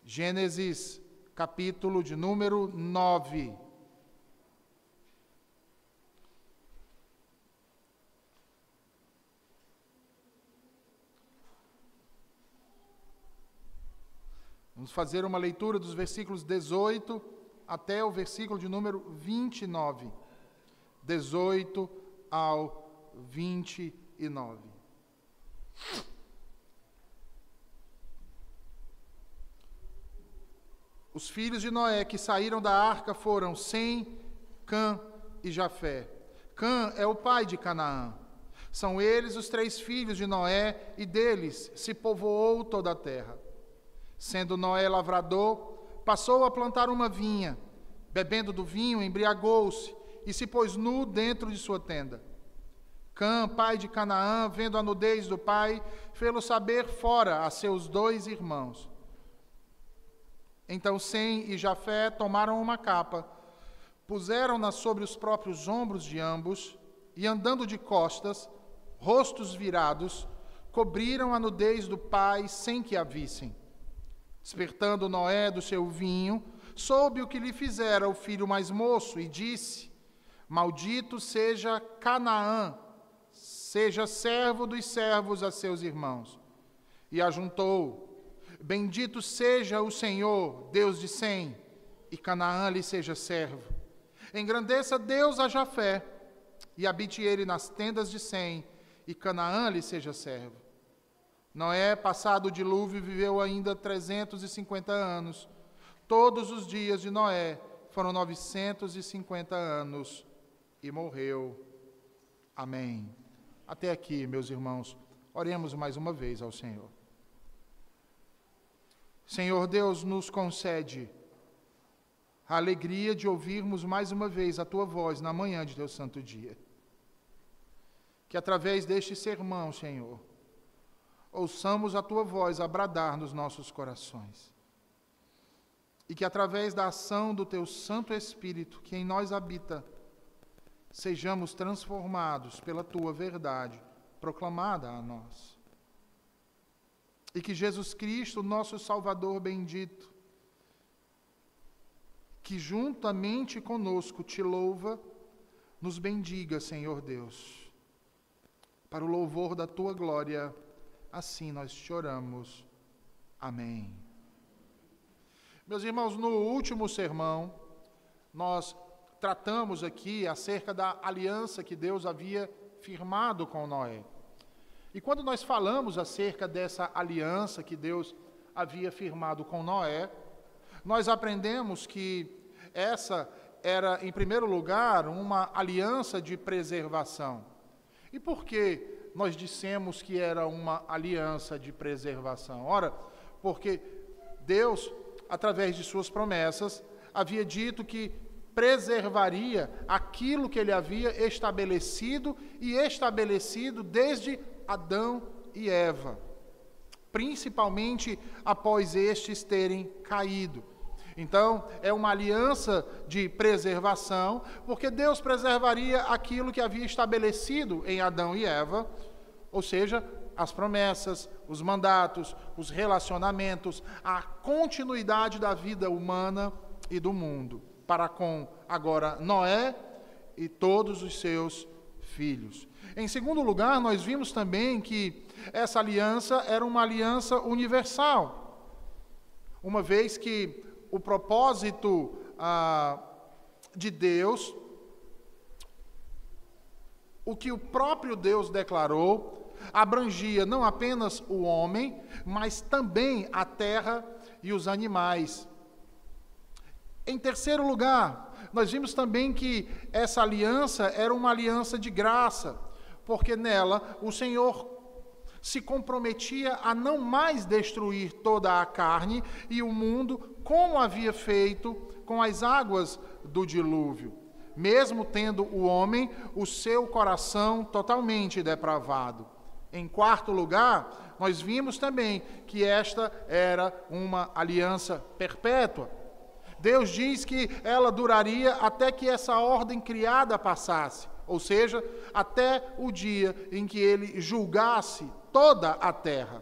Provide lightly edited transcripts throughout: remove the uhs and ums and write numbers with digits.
Gênesis, capítulo de número 9. Vamos fazer uma leitura dos versículos 18 até o versículo de número 29. 18 ao 29. Os filhos de Noé que saíram da arca foram Sem, Cã e Jafé. Cã é o pai de Canaã. São eles os 3 filhos de Noé, e deles se povoou toda a terra. Sendo Noé lavrador, passou a plantar uma vinha. Bebendo do vinho, embriagou-se e se pôs nu dentro de sua tenda. Cã, pai de Canaã, vendo a nudez do pai, fê-lo saber fora a seus 2 irmãos. Então Sem e Jafé tomaram uma capa, puseram-na sobre os próprios ombros de ambos, e andando de costas, rostos virados, cobriram a nudez do pai sem que a vissem. Despertando Noé do seu vinho, soube o que lhe fizera o filho mais moço, e disse: Maldito seja Canaã, seja servo dos servos a seus irmãos. E ajuntou: Bendito seja o Senhor, Deus de Sem, e Canaã lhe seja servo. Engrandeça Deus a Jafé, e habite ele nas tendas de Sem, e Canaã lhe seja servo. Noé, passado o dilúvio, viveu ainda 350 anos. Todos os dias de Noé foram 950 anos, e morreu. Amém. Até aqui, meus irmãos, oremos mais uma vez ao Senhor. Senhor Deus, nos concede a alegria de ouvirmos mais uma vez a Tua voz na manhã de Teu santo dia. Que através deste sermão, Senhor, ouçamos a Tua voz a bradar nos nossos corações. E que através da ação do Teu Santo Espírito, que em nós habita, sejamos transformados pela Tua verdade, proclamada a nós. E que Jesus Cristo, nosso Salvador bendito, que juntamente conosco te louva, nos bendiga, Senhor Deus. Para o louvor da Tua glória, assim nós te oramos. Amém. Meus irmãos, no último sermão, nós tratamos aqui acerca da aliança que Deus havia firmado com Noé. E quando nós falamos acerca dessa aliança que Deus havia firmado com Noé, nós aprendemos que essa era, em primeiro lugar, uma aliança de preservação. E por que nós dissemos que era uma aliança de preservação? Ora, porque Deus, através de suas promessas, havia dito que preservaria aquilo que ele havia estabelecido desde Adão e Eva, principalmente após estes terem caído. Então, é uma aliança de preservação, porque Deus preservaria aquilo que havia estabelecido em Adão e Eva, ou seja, as promessas, os mandatos, os relacionamentos, a continuidade da vida humana e do mundo, para com agora Noé e todos os seus filhos. Em segundo lugar, nós vimos também que essa aliança era uma aliança universal, uma vez que o propósito de Deus, o que o próprio Deus declarou, abrangia não apenas o homem, mas também a terra e os animais. Em terceiro lugar, nós vimos também que essa aliança era uma aliança de graça, porque nela o Senhor se comprometia a não mais destruir toda a carne e o mundo, como havia feito com as águas do dilúvio, mesmo tendo o homem o seu coração totalmente depravado. Em quarto lugar, nós vimos também que esta era uma aliança perpétua. Deus diz que ela duraria até que essa ordem criada passasse, ou seja, até o dia em que ele julgasse toda a terra.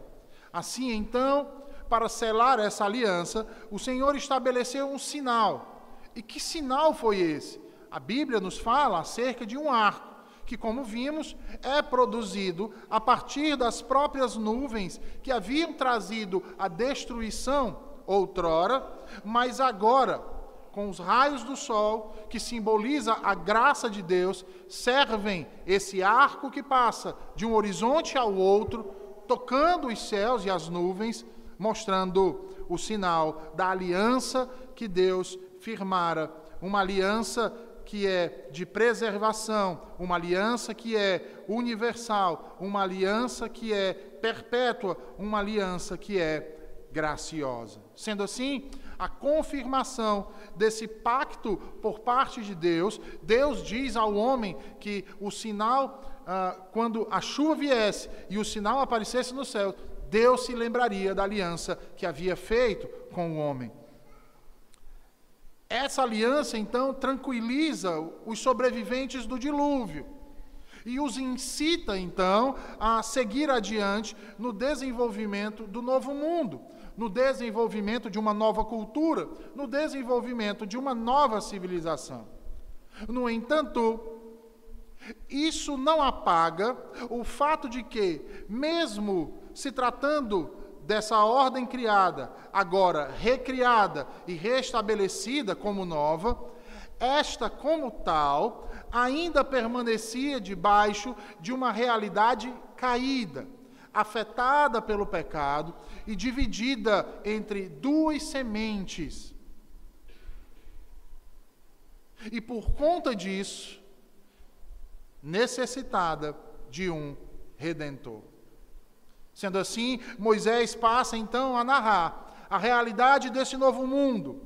Assim, então, para selar essa aliança, o Senhor estabeleceu um sinal. E que sinal foi esse? A Bíblia nos fala acerca de um arco, que, como vimos, é produzido a partir das próprias nuvens que haviam trazido a destruição outrora, mas agora, com os raios do sol, que simboliza a graça de Deus, servem esse arco que passa de um horizonte ao outro, tocando os céus e as nuvens, mostrando o sinal da aliança que Deus firmara, uma aliança que é de preservação, uma aliança que é universal, uma aliança que é perpétua, uma aliança que é graciosa. Sendo assim, a confirmação desse pacto por parte de Deus, Deus diz ao homem que o sinal, quando a chuva viesse e o sinal aparecesse no céu, Deus se lembraria da aliança que havia feito com o homem. Essa aliança, então, tranquiliza os sobreviventes do dilúvio e os incita, então, a seguir adiante no desenvolvimento do novo mundo, no desenvolvimento de uma nova cultura, no desenvolvimento de uma nova civilização. No entanto, isso não apaga o fato de que, mesmo se tratando dessa ordem criada, agora recriada e restabelecida como nova, esta, como tal, ainda permanecia debaixo de uma realidade caída, afetada pelo pecado e dividida entre duas sementes. E por conta disso, necessitada de um Redentor. Sendo assim, Moisés passa então a narrar a realidade desse novo mundo.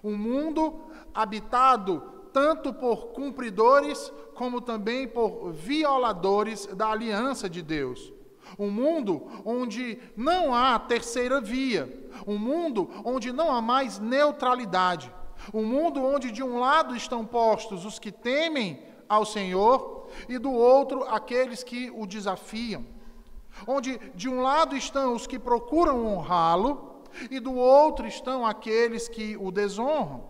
Um mundo habitado tanto por cumpridores como também por violadores da aliança de Deus. Um mundo onde não há terceira via. Um mundo onde não há mais neutralidade. Um mundo onde de um lado estão postos os que temem ao Senhor e do outro aqueles que o desafiam. Onde de um lado estão os que procuram honrá-lo e do outro estão aqueles que o desonram.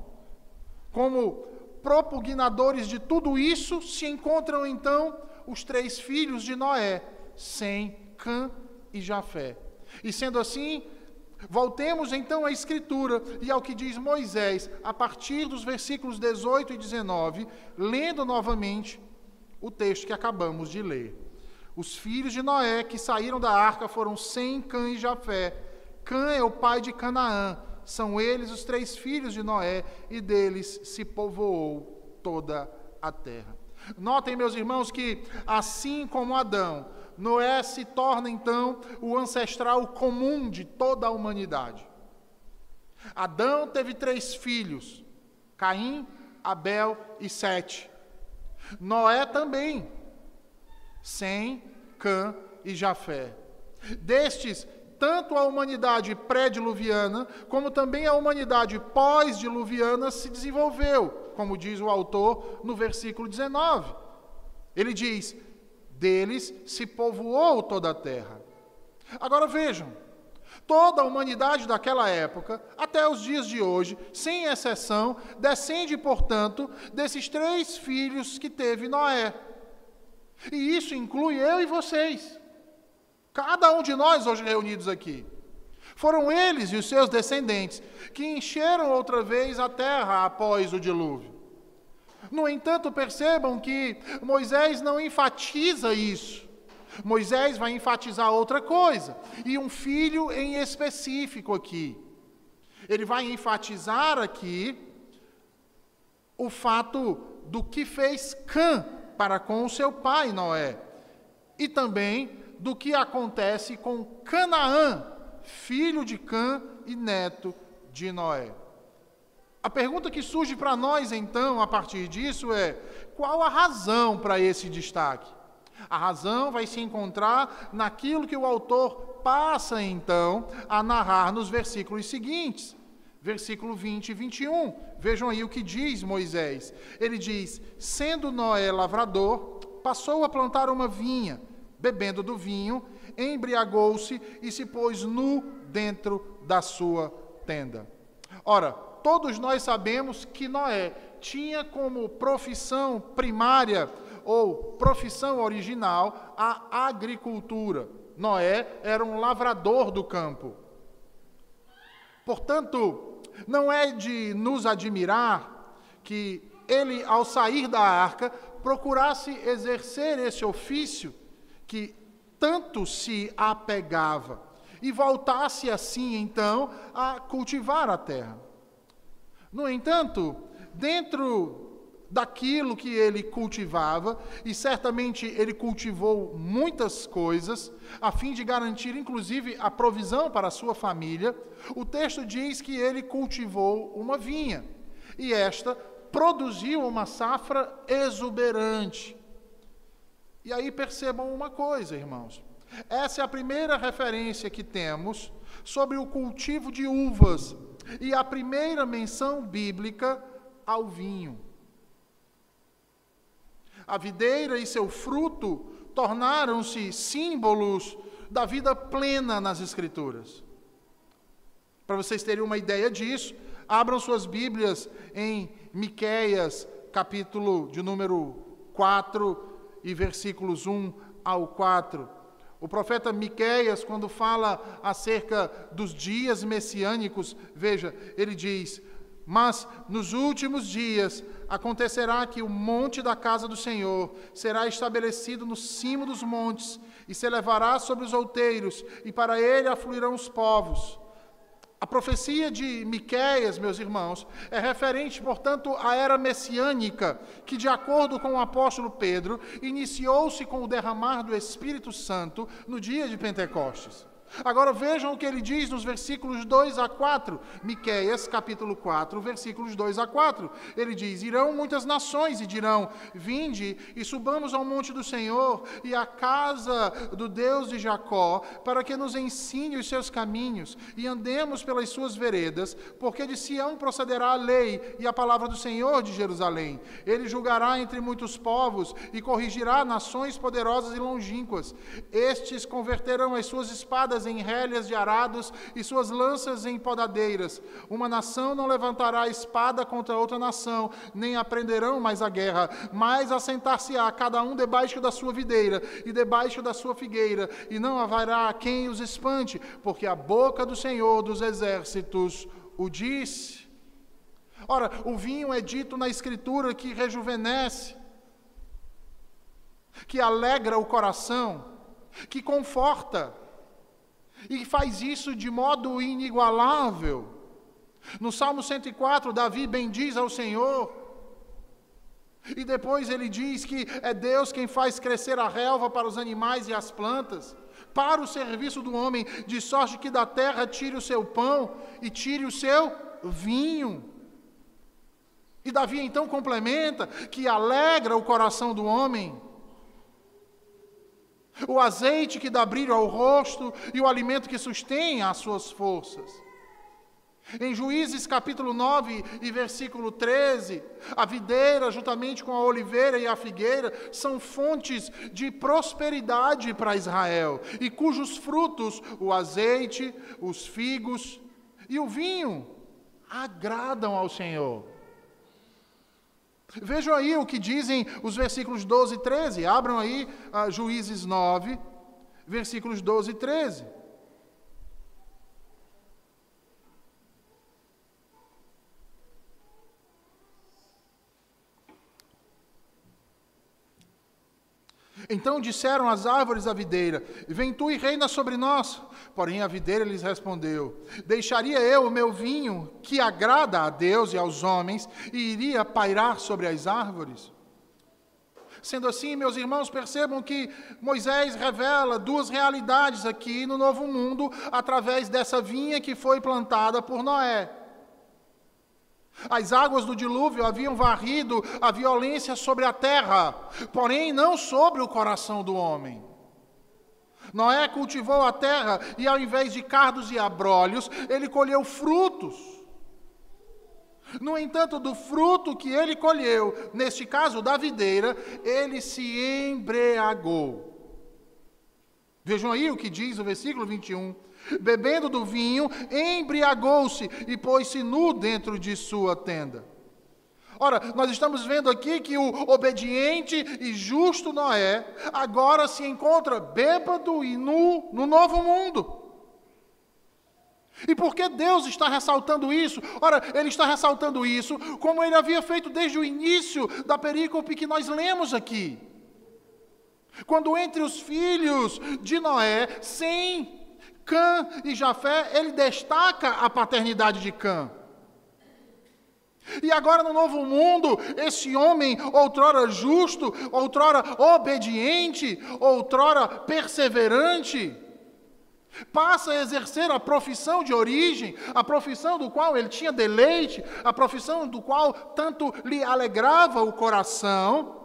Como propugnadores de tudo isso se encontram então os três filhos de Noé, Sem, Cã e Jafé. E sendo assim, voltemos então à Escritura e ao que diz Moisés, a partir dos versículos 18 e 19, lendo novamente o texto que acabamos de ler. Os filhos de Noé que saíram da arca foram Sem, Cã e Jafé. Cã é o pai de Canaã. São eles os três filhos de Noé, e deles se povoou toda a terra. Notem, meus irmãos, que assim como Adão, Noé se torna então o ancestral comum de toda a humanidade. Adão teve três filhos, Caim, Abel e Sete. Noé também, Sem, Cã e Jafé. Destes, tanto a humanidade pré-diluviana, como também a humanidade pós-diluviana se desenvolveu, como diz o autor no versículo 19. Ele diz, deles se povoou toda a terra. Agora vejam, toda a humanidade daquela época, até os dias de hoje, sem exceção, descende, portanto, desses três filhos que teve Noé. E isso inclui eu e vocês. Cada um de nós hoje reunidos aqui. Foram eles e os seus descendentes que encheram outra vez a terra após o dilúvio. No entanto, percebam que Moisés não enfatiza isso. Moisés vai enfatizar outra coisa, e um filho em específico aqui. Ele vai enfatizar aqui o fato do que fez Cã para com o seu pai Noé, e também do que acontece com Canaã, filho de Cã e neto de Noé. A pergunta que surge para nós, então, a partir disso é, qual a razão para esse destaque? A razão vai se encontrar naquilo que o autor passa, então, a narrar nos versículos seguintes. Versículo 20 e 21. Vejam aí o que diz Moisés. Ele diz, sendo Noé lavrador, passou a plantar uma vinha, bebendo do vinho, embriagou-se e se pôs nu dentro da sua tenda. Ora, todos nós sabemos que Noé tinha como profissão primária ou profissão original a agricultura. Noé era um lavrador do campo. Portanto, não é de nos admirar que ele, ao sair da arca, procurasse exercer esse ofício que tanto se apegava e voltasse assim, então, a cultivar a terra. No entanto, dentro daquilo que ele cultivava, e certamente ele cultivou muitas coisas, a fim de garantir, inclusive, a provisão para a sua família, o texto diz que ele cultivou uma vinha, e esta produziu uma safra exuberante. E aí percebam uma coisa, irmãos, essa é a primeira referência que temos sobre o cultivo de uvas, e a primeira menção bíblica ao vinho. A videira e seu fruto tornaram-se símbolos da vida plena nas Escrituras. Para vocês terem uma ideia disso, abram suas Bíblias em Miqueias, capítulo de número 4 e versículos 1 ao 4. O profeta Miqueias, quando fala acerca dos dias messiânicos, veja, ele diz: mas nos últimos dias acontecerá que o monte da casa do Senhor será estabelecido no cimo dos montes e se elevará sobre os outeiros, e para ele afluirão os povos. A profecia de Miqueias, meus irmãos, é referente, portanto, à era messiânica, que, de acordo com o apóstolo Pedro, iniciou-se com o derramar do Espírito Santo no dia de Pentecostes. Agora vejam o que ele diz nos versículos 2 a 4, Miqueias, capítulo 4, versículos 2 a 4. Ele diz: irão muitas nações e dirão: vinde e subamos ao monte do Senhor e à casa do Deus de Jacó, para que nos ensine os seus caminhos e andemos pelas suas veredas, porque de Sião procederá a lei e a palavra do Senhor de Jerusalém. Ele julgará entre muitos povos e corrigirá nações poderosas e longínquas. Estes converterão as suas espadas em rélias de arados e suas lanças em podadeiras. Uma nação não levantará espada contra outra nação, nem aprenderão mais a guerra, mas assentar-se-á cada um debaixo da sua videira e debaixo da sua figueira, e não haverá quem os espante, porque a boca do Senhor dos exércitos o disse. Ora, o vinho é dito na Escritura que rejuvenesce, que alegra o coração, que conforta, e faz isso de modo inigualável. No Salmo 104, Davi bendiz ao Senhor, e depois ele diz que é Deus quem faz crescer a relva para os animais e as plantas, para o serviço do homem, de sorte que da terra tire o seu pão e tire o seu vinho. E Davi então complementa que alegra o coração do homem, o azeite que dá brilho ao rosto e o alimento que sustém as suas forças. Em Juízes capítulo 9 e versículo 13, a videira juntamente com a oliveira e a figueira são fontes de prosperidade para Israel, e cujos frutos, o azeite, os figos e o vinho, agradam ao Senhor. Vejam aí o que dizem os versículos 12 e 13. Abram aí Juízes 9, versículos 12 e 13. Então disseram as árvores à videira: vem tu e reina sobre nós. Porém a videira lhes respondeu: deixaria eu o meu vinho, que agrada a Deus e aos homens, e iria pairar sobre as árvores? Sendo assim, meus irmãos, percebam que Moisés revela duas realidades aqui no Novo Mundo, através dessa vinha que foi plantada por Noé. As águas do dilúvio haviam varrido a violência sobre a terra, porém não sobre o coração do homem. Noé cultivou a terra e, ao invés de cardos e abrolhos, ele colheu frutos. No entanto, do fruto que ele colheu, neste caso da videira, ele se embriagou. Vejam aí o que diz o versículo 21. Bebendo do vinho, embriagou-se e pôs-se nu dentro de sua tenda. Ora, nós estamos vendo aqui que o obediente e justo Noé agora se encontra bêbado e nu no novo mundo. E por que Deus está ressaltando isso? Ora, Ele está ressaltando isso como Ele havia feito desde o início da perícope que nós lemos aqui. Quando entre os filhos de Noé, Sem, Cã e Jafé, Ele destaca a paternidade de Cã. E agora no novo mundo, esse homem, outrora justo, outrora obediente, outrora perseverante, passa a exercer a profissão de origem, a profissão do qual ele tinha deleite, a profissão do qual tanto lhe alegrava o coração,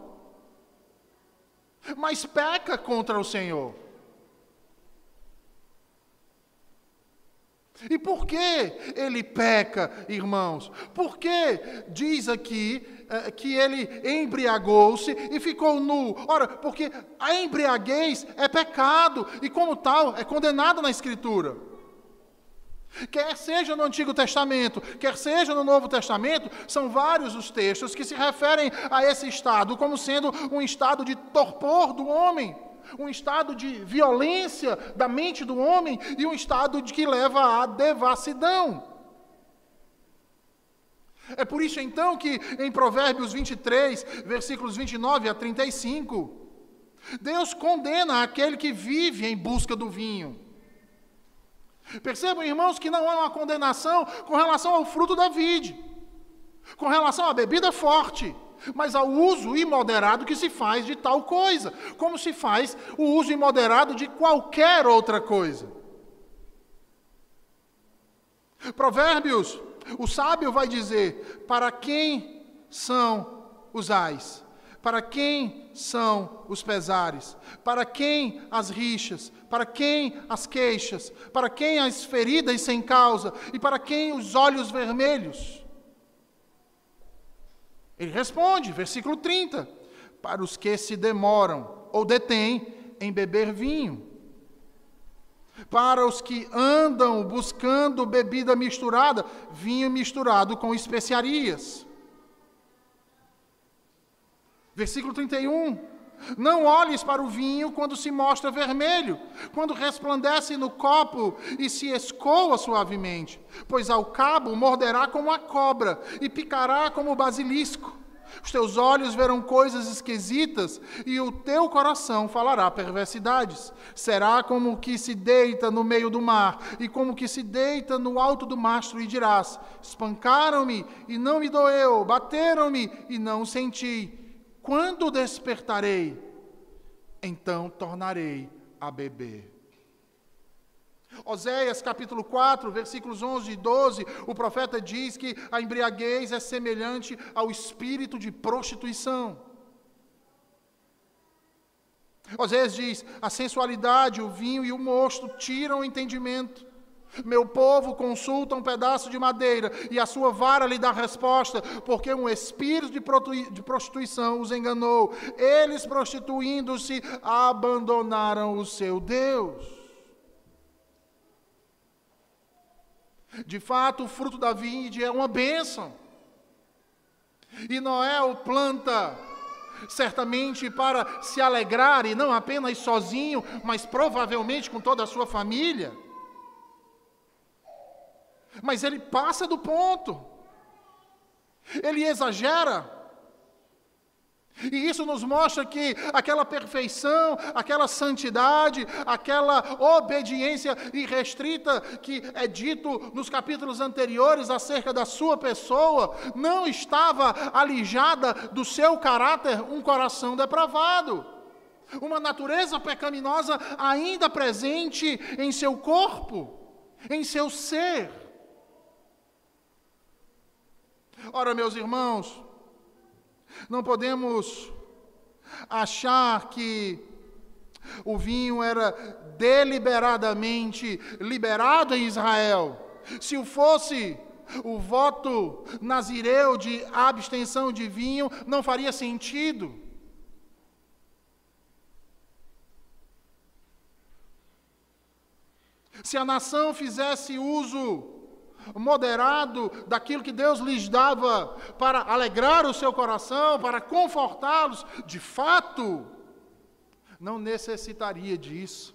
mas peca contra o Senhor. E por que ele peca, irmãos? Por que diz aqui que ele embriagou-se e ficou nu? Ora, porque a embriaguez é pecado e, como tal, é condenado na Escritura. Quer seja no Antigo Testamento, quer seja no Novo Testamento, são vários os textos que se referem a esse estado como sendo um estado de torpor do homem, um estado de violência da mente do homem e um estado que leva à devassidão. É por isso então que em Provérbios 23, versículos 29 a 35, Deus condena aquele que vive em busca do vinho. Percebam, irmãos, que não há uma condenação com relação ao fruto da vide, com relação à bebida forte, mas ao uso imoderado que se faz de tal coisa, como se faz o uso imoderado de qualquer outra coisa. Provérbios, o sábio vai dizer: para quem são os ais? Para quem são os pesares? Para quem as rixas? Para quem as queixas? Para quem as feridas sem causa? E para quem os olhos vermelhos? Ele responde, versículo 30, para os que se demoram ou detêm em beber vinho, para os que andam buscando bebida misturada, vinho misturado com especiarias. Versículo 31, não olhes para o vinho quando se mostra vermelho, quando resplandece no copo e se escoa suavemente, pois ao cabo morderá como a cobra e picará como o basilisco. Os teus olhos verão coisas esquisitas e o teu coração falará perversidades. Será como o que se deita no meio do mar e como o que se deita no alto do mastro e dirás: espancaram-me e não me doeu, bateram-me e não senti. Quando despertarei, então tornarei a beber. Oséias capítulo 4, versículos 11 e 12, o profeta diz que a embriaguez é semelhante ao espírito de prostituição. Oséias diz: a sensualidade, o vinho e o mosto tiram o entendimento. Meu povo consulta um pedaço de madeira e a sua vara lhe dá resposta, porque um espírito de prostituição os enganou. Eles, prostituindo-se, abandonaram o seu Deus. De fato, o fruto da vide é uma bênção. E Noé o planta certamente para se alegrar, e não apenas sozinho, mas provavelmente com toda a sua família. Mas ele passa do ponto. Ele exagera. E isso nos mostra que aquela perfeição, aquela santidade, aquela obediência irrestrita que é dito nos capítulos anteriores acerca da sua pessoa, não estava alijada do seu caráter um coração depravado. Uma natureza pecaminosa ainda presente em seu corpo, em seu ser. Ora, meus irmãos, não podemos achar que o vinho era deliberadamente liberado em Israel. Se o fosse, o voto nazireu de abstenção de vinho não faria sentido. Se a nação fizesse uso moderado daquilo que Deus lhes dava para alegrar o seu coração, para confortá-los, de fato, não necessitaria disso.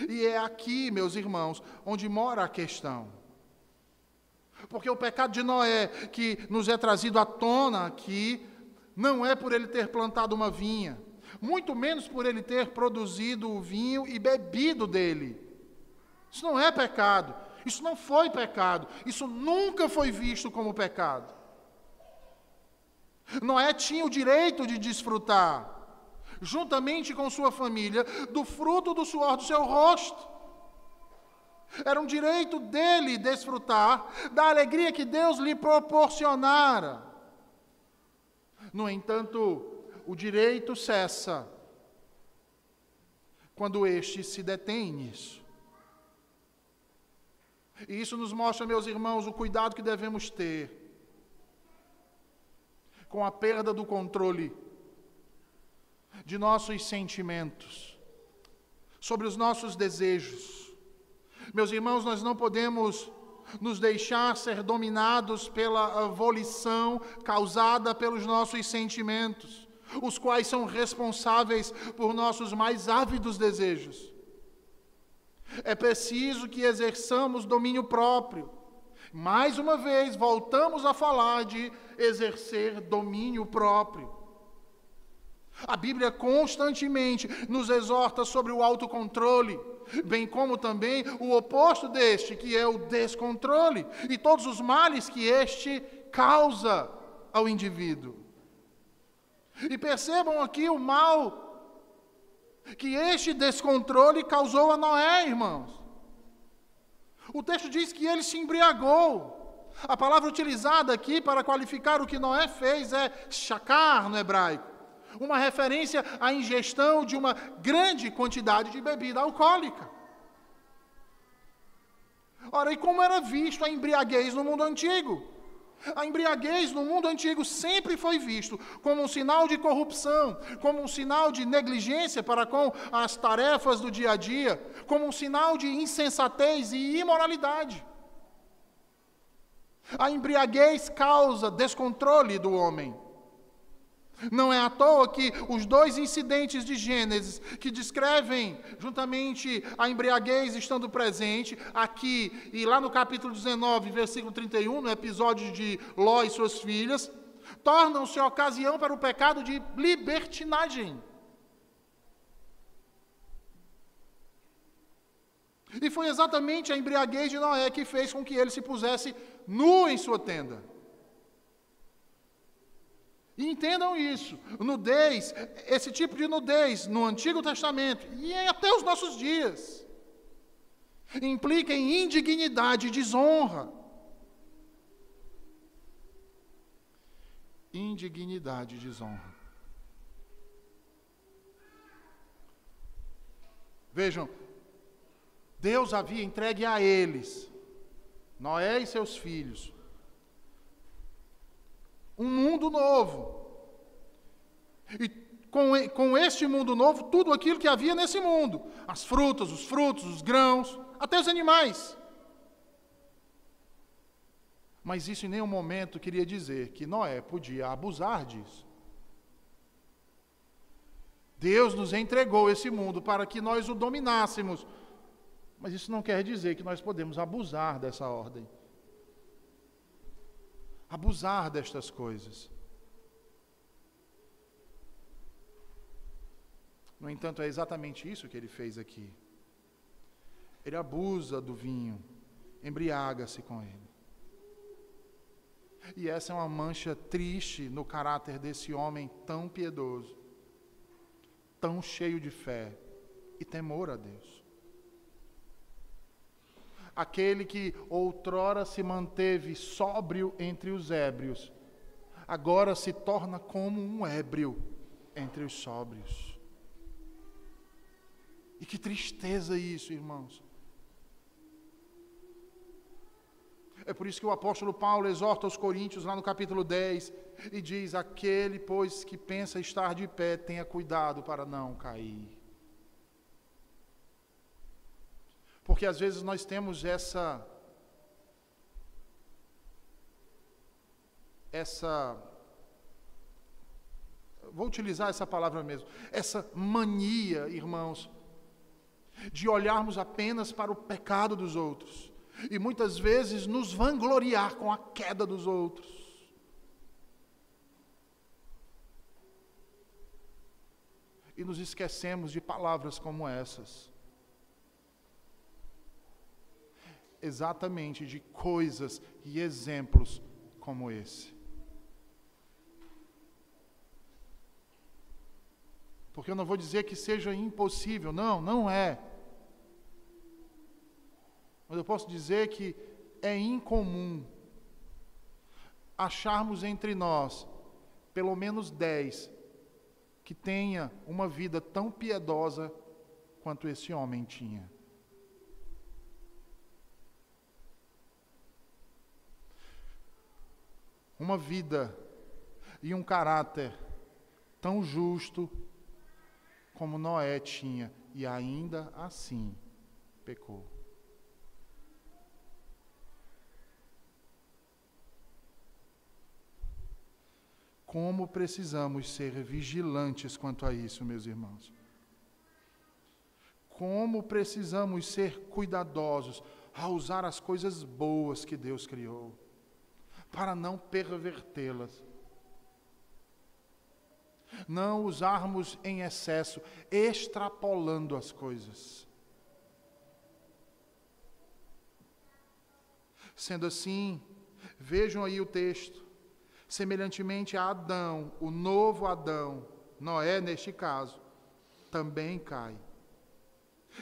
E é aqui, meus irmãos, onde mora a questão. Porque o pecado de Noé, que nos é trazido à tona aqui, não é por ele ter plantado uma vinha, muito menos por ele ter produzido o vinho e bebido dele. Isso não é pecado. Isso não foi pecado. Isso nunca foi visto como pecado. Noé tinha o direito de desfrutar, juntamente com sua família, do fruto do suor do seu rosto. Era um direito dele desfrutar da alegria que Deus lhe proporcionara. No entanto, o direito cessa quando este se detém nisso. E isso nos mostra, meus irmãos, o cuidado que devemos ter com a perda do controle de nossos sentimentos, sobre os nossos desejos. Meus irmãos, nós não podemos nos deixar ser dominados pela volição causada pelos nossos sentimentos, os quais são responsáveis por nossos mais ávidos desejos. É preciso que exerçamos domínio próprio. Mais uma vez, voltamos a falar de exercer domínio próprio. A Bíblia constantemente nos exorta sobre o autocontrole, bem como também o oposto deste, que é o descontrole, e todos os males que este causa ao indivíduo. E percebam aqui o mal que este descontrole causou a Noé, irmãos. O texto diz que ele se embriagou. A palavra utilizada aqui para qualificar o que Noé fez é shakar no hebraico, uma referência à ingestão de uma grande quantidade de bebida alcoólica. Ora, e como era visto a embriaguez no mundo antigo? A embriaguez no mundo antigo sempre foi visto como um sinal de corrupção, como um sinal de negligência para com as tarefas do dia a dia, como um sinal de insensatez e imoralidade. A embriaguez causa descontrole do homem. Não é à toa que os dois incidentes de Gênesis, que descrevem juntamente a embriaguez estando presente, aqui e lá no capítulo 19, versículo 31, no episódio de Ló e suas filhas, tornam-se ocasião para o pecado de libertinagem. E foi exatamente a embriaguez de Noé que fez com que ele se pusesse nu em sua tenda. E entendam isso, nudez, esse tipo de nudez no Antigo Testamento e até os nossos dias, implica em indignidade e desonra. Indignidade e desonra. Vejam, Deus havia entregue a eles, Noé e seus filhos, um mundo novo. E com este mundo novo, tudo aquilo que havia nesse mundo. As frutas, os frutos, os grãos, até os animais. Mas isso em nenhum momento queria dizer que Noé podia abusar disso. Deus nos entregou esse mundo para que nós o dominássemos. Mas isso não quer dizer que nós podemos abusar dessa ordem. Abusar destas coisas. No entanto, é exatamente isso que ele fez aqui. Ele abusa do vinho, embriaga-se com ele. E essa é uma mancha triste no caráter desse homem tão piedoso, tão cheio de fé e temor a Deus. Aquele que outrora se manteve sóbrio entre os ébrios, agora se torna como um ébrio entre os sóbrios. E que tristeza isso, irmãos. É por isso que o apóstolo Paulo exorta os coríntios lá no capítulo 10 e diz: aquele, pois, que pensa estar de pé, tenha cuidado para não cair. Porque às vezes nós temos vou utilizar essa palavra mesmo, essa mania, irmãos, de olharmos apenas para o pecado dos outros e muitas vezes nos vangloriar com a queda dos outros. E nos esquecemos de palavras como essas. Exatamente de coisas e exemplos como esse. Porque eu não vou dizer que seja impossível, não é. Mas eu posso dizer que é incomum acharmos entre nós pelo menos 10 que tenha uma vida tão piedosa quanto esse homem tinha. Uma vida e um caráter tão justo como Noé tinha, e ainda assim pecou. Como precisamos ser vigilantes quanto a isso, meus irmãos. Como precisamos ser cuidadosos a usar as coisas boas que Deus criou, para não pervertê-las. Não usarmos em excesso, extrapolando as coisas. Sendo assim, vejam aí o texto. Semelhantemente a Adão, o novo Adão, Noé neste caso, também cai.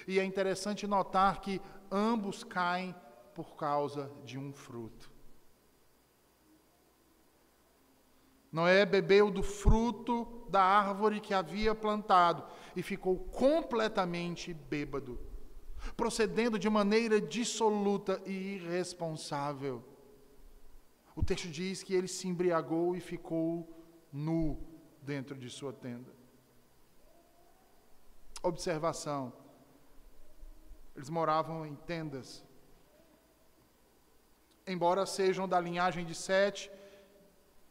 E é interessante notar que ambos caem por causa de um fruto. Noé bebeu do fruto da árvore que havia plantado e ficou completamente bêbado, procedendo de maneira dissoluta e irresponsável. O texto diz que ele se embriagou e ficou nu dentro de sua tenda. Observação. Eles moravam em tendas. Embora sejam da linhagem de Sete,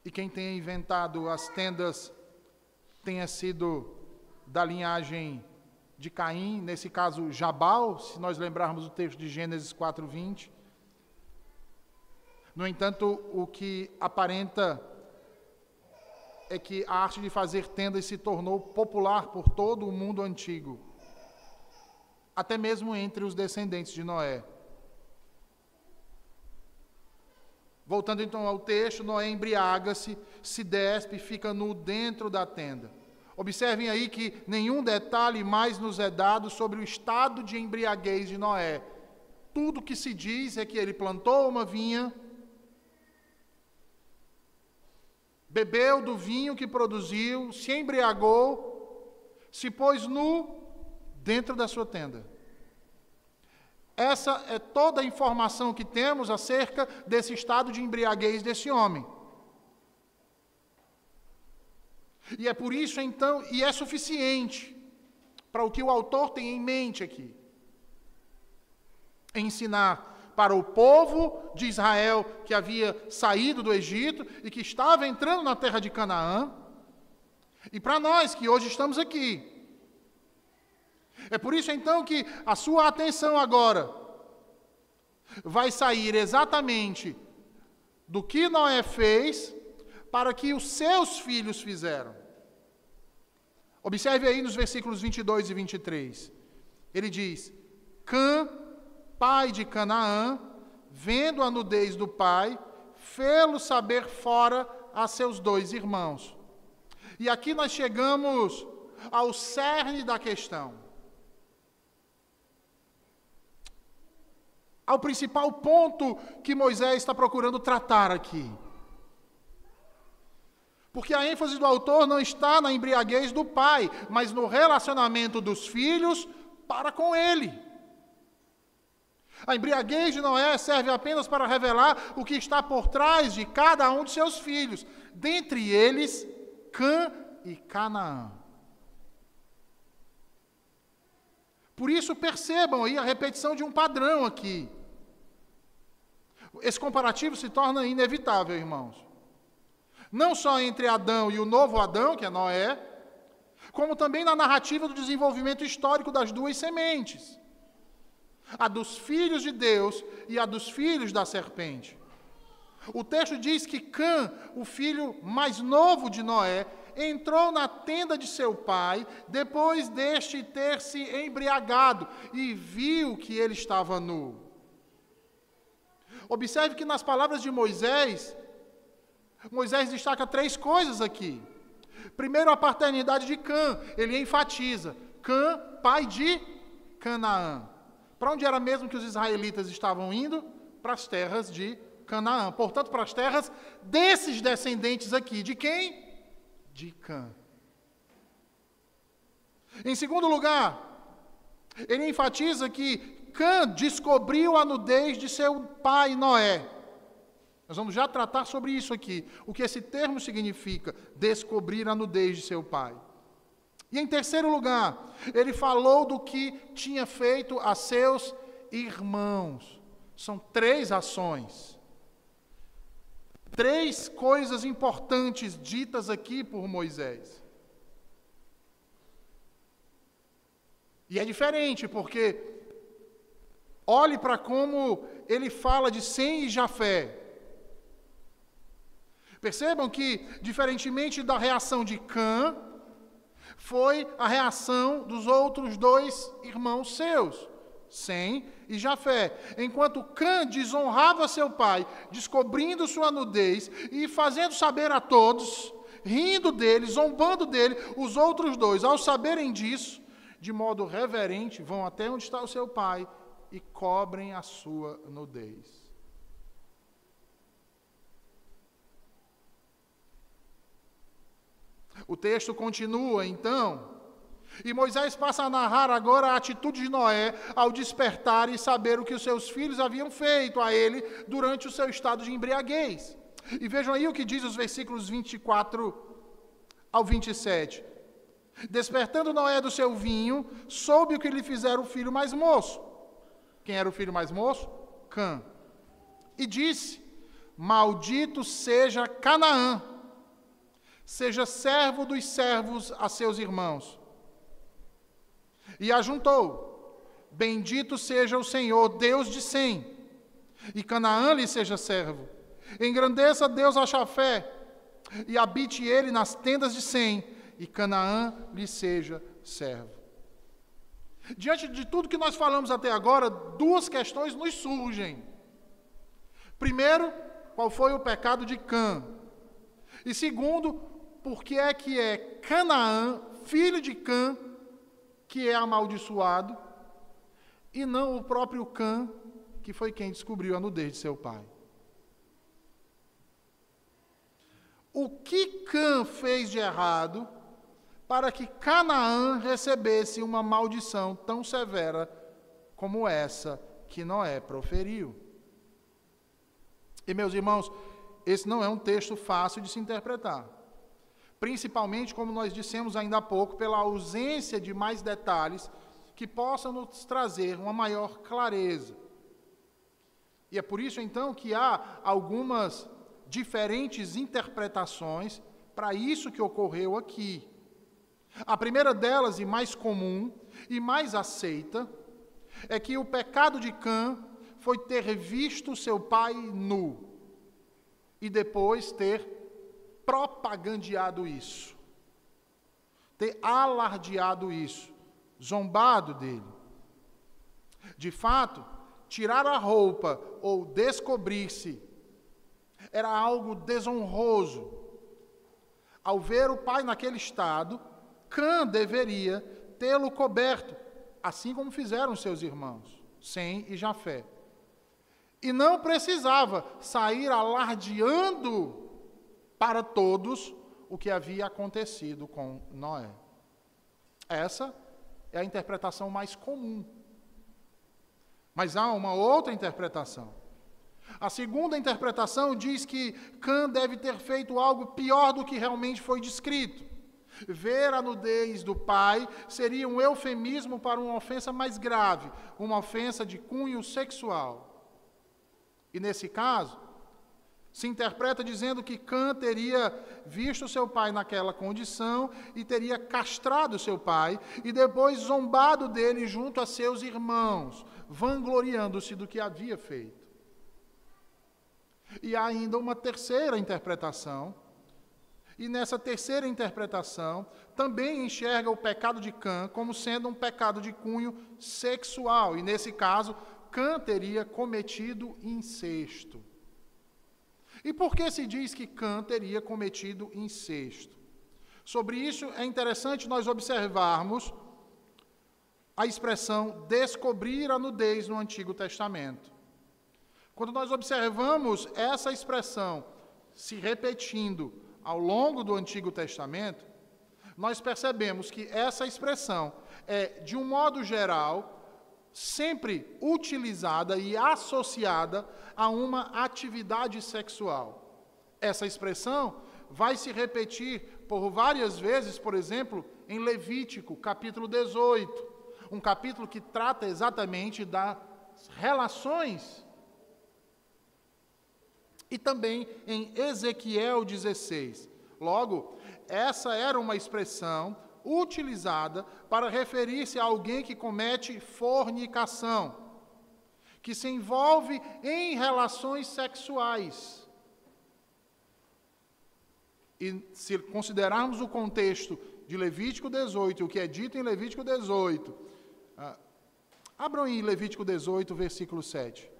e quem tenha inventado as tendas tenha sido da linhagem de Caim, nesse caso Jabal, se nós lembrarmos o texto de Gênesis 4:20. No entanto, o que aparenta é que a arte de fazer tendas se tornou popular por todo o mundo antigo, até mesmo entre os descendentes de Noé. Voltando então ao texto, Noé embriaga-se, se despe e fica nu dentro da tenda. Observem aí que nenhum detalhe mais nos é dado sobre o estado de embriaguez de Noé. Tudo que se diz é que ele plantou uma vinha, bebeu do vinho que produziu, se embriagou, se pôs nu dentro da sua tenda. Essa é toda a informação que temos acerca desse estado de embriaguez desse homem. E é por isso, então, e é suficiente para o que o autor tem em mente aqui. Ensinar para o povo de Israel que havia saído do Egito e que estava entrando na terra de Canaã, e para nós que hoje estamos aqui. É por isso então que a sua atenção agora vai sair exatamente do que Noé fez para que os seus filhos fizeram. Observe aí nos versículos 22 e 23. Ele diz: Cã, pai de Canaã, vendo a nudez do pai, fê-lo saber fora a seus 2 irmãos. E aqui nós chegamos ao cerne da questão. Ao principal ponto que Moisés está procurando tratar aqui. Porque a ênfase do autor não está na embriaguez do pai, mas no relacionamento dos filhos para com ele. A embriaguez de Noé serve apenas para revelar o que está por trás de cada um de seus filhos, dentre eles Cã e Canaã. Por isso, percebam aí a repetição de um padrão aqui. Esse comparativo se torna inevitável, irmãos. Não só entre Adão e o novo Adão, que é Noé, como também na narrativa do desenvolvimento histórico das duas sementes. A dos filhos de Deus e a dos filhos da serpente. O texto diz que Cã, o filho mais novo de Noé, entrou na tenda de seu pai, depois deste ter se embriagado, e viu que ele estava nu. Observe que nas palavras de Moisés, Moisés destaca 3 coisas aqui. Primeiro, a paternidade de Cã. Ele enfatiza: Cã, pai de Canaã. Para onde era mesmo que os israelitas estavam indo? Para as terras de Canaã. Portanto, para as terras desses descendentes aqui. De quem? De Cã. Em segundo lugar, ele enfatiza que Cã descobriu a nudez de seu pai Noé. Nós vamos já tratar sobre isso aqui, o que esse termo significa, descobrir a nudez de seu pai. E em terceiro lugar, ele falou do que tinha feito a seus irmãos. São 3 ações. 3 coisas importantes ditas aqui por Moisés. E é diferente, porque olhe para como ele fala de Sem e Jafé. Percebam que, diferentemente da reação de Cã, foi a reação dos outros 2 irmãos seus, Sem e Jafé. Enquanto Cã desonrava seu pai, descobrindo sua nudez e fazendo saber a todos, rindo dele, zombando dele, os outros 2, ao saberem disso, de modo reverente, vão até onde está o seu pai e cobrem a sua nudez. O texto continua, então, e Moisés passa a narrar agora a atitude de Noé ao despertar e saber o que os seus filhos haviam feito a ele durante o seu estado de embriaguez. E vejam aí o que diz os versículos 24 ao 27. Despertando Noé do seu vinho, soube o que lhe fizera o filho mais moço. Quem era o filho mais moço? Cã. E disse: Maldito seja Canaã, seja servo dos servos a seus irmãos. E ajuntou: Bendito seja o Senhor, Deus de Sem, e Canaã lhe seja servo. Engrandeça Deus a Jafé, e habite ele nas tendas de Sem, e Canaã lhe seja servo. Diante de tudo que nós falamos até agora, 2 questões nos surgem. Primeiro, qual foi o pecado de Cã? E segundo, por que é Canaã, filho de Cã, que é amaldiçoado, e não o próprio Cã, que foi quem descobriu a nudez de seu pai? O que Cã fez de errado para que Canaã recebesse uma maldição tão severa como essa que Noé proferiu? E, meus irmãos, esse não é um texto fácil de se interpretar. Principalmente, como nós dissemos ainda há pouco, pela ausência de mais detalhes que possam nos trazer uma maior clareza. E é por isso, então, que há algumas diferentes interpretações para isso que ocorreu aqui. A primeira delas, e mais comum, e mais aceita, é que o pecado de Cã foi ter visto seu pai nu, e depois ter propagandeado isso, ter alardeado isso, zombado dele. De fato, tirar a roupa ou descobrir-se era algo desonroso. Ao ver o pai naquele estado, Cã deveria tê-lo coberto, assim como fizeram seus irmãos, Sem e Jafé. E não precisava sair alardeando para todos o que havia acontecido com Noé. Essa é a interpretação mais comum. Mas há uma outra interpretação. A segunda interpretação diz que Cã deve ter feito algo pior do que realmente foi descrito. Ver a nudez do pai seria um eufemismo para uma ofensa mais grave, uma ofensa de cunho sexual. E nesse caso, se interpreta dizendo que Cã teria visto seu pai naquela condição e teria castrado seu pai e depois zombado dele junto a seus irmãos, vangloriando-se do que havia feito. E há ainda uma terceira interpretação, e nessa terceira interpretação também enxerga o pecado de Cã como sendo um pecado de cunho sexual, e nesse caso, Cã teria cometido incesto. E por que se diz que Cã teria cometido incesto? Sobre isso é interessante nós observarmos a expressão descobrir a nudez no Antigo Testamento. Quando nós observamos essa expressão se repetindo ao longo do Antigo Testamento, nós percebemos que essa expressão é, de um modo geral, sempre utilizada e associada a uma atividade sexual. Essa expressão vai se repetir por várias vezes, por exemplo, em Levítico, capítulo 18, um capítulo que trata exatamente das relações. E também em Ezequiel 16. Logo, essa era uma expressão utilizada para referir-se a alguém que comete fornicação, que se envolve em relações sexuais. E se considerarmos o contexto de Levítico 18, o que é dito em Levítico 18, abram em Levítico 18, versículo 7.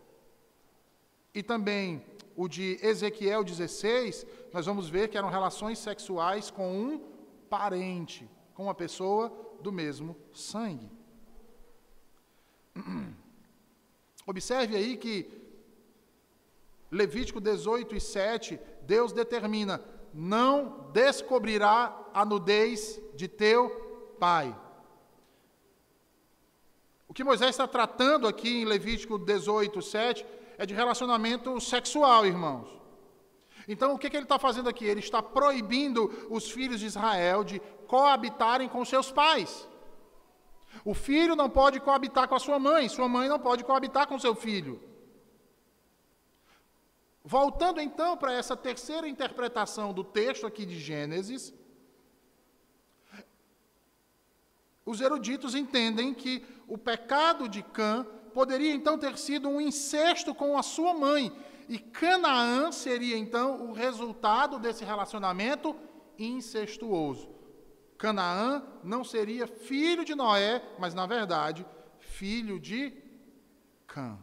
E também o de Ezequiel 16, nós vamos ver que eram relações sexuais com um parente, com uma pessoa do mesmo sangue. Observe aí que Levítico 18 e 7, Deus determina: não descobrirá a nudez de teu pai. O que Moisés está tratando aqui em Levítico 18, 7, é de relacionamento sexual, irmãos. Então, o que ele está fazendo aqui? Ele está proibindo os filhos de Israel de coabitarem com seus pais. O filho não pode coabitar com a sua mãe não pode coabitar com seu filho. Voltando então para essa terceira interpretação do texto aqui de Gênesis, os eruditos entendem que o pecado de Cã poderia então ter sido um incesto com a sua mãe, e Canaã seria então o resultado desse relacionamento incestuoso. Canaã não seria filho de Noé, mas na verdade, filho de Cã.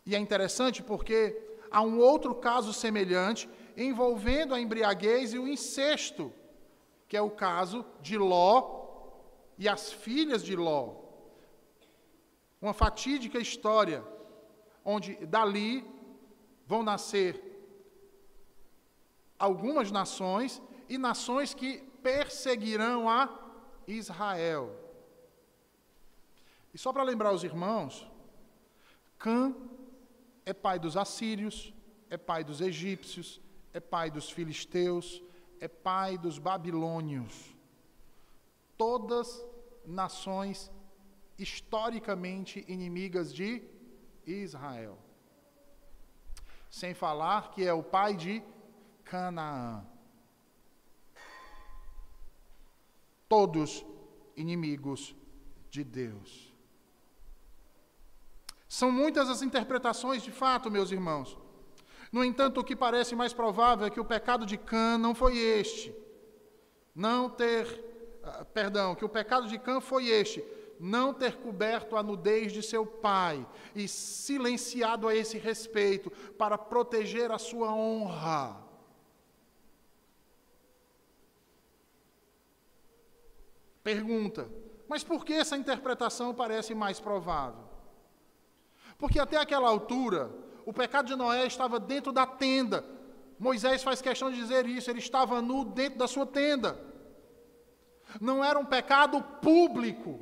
E é interessante porque há um outro caso semelhante envolvendo a embriaguez e o incesto, que é o caso de Ló e as filhas de Ló. Uma fatídica história, onde dali vão nascer algumas nações, e nações que perseguirão a Israel. E só para lembrar os irmãos, Cã é pai dos assírios, é pai dos egípcios, é pai dos filisteus, é pai dos babilônios. Todas nações historicamente inimigas de Israel. Sem falar que é o pai de Canaã. Todos inimigos de Deus. São muitas as interpretações de fato, meus irmãos. No entanto, o que parece mais provável é que o pecado de Cã não foi este. Que o pecado de Cã foi este: não ter coberto a nudez de seu pai e silenciado a esse respeito para proteger a sua honra. Pergunta: mas por que essa interpretação parece mais provável? Porque até aquela altura, o pecado de Noé estava dentro da tenda. Moisés faz questão de dizer isso, ele estava nu dentro da sua tenda. Não era um pecado público.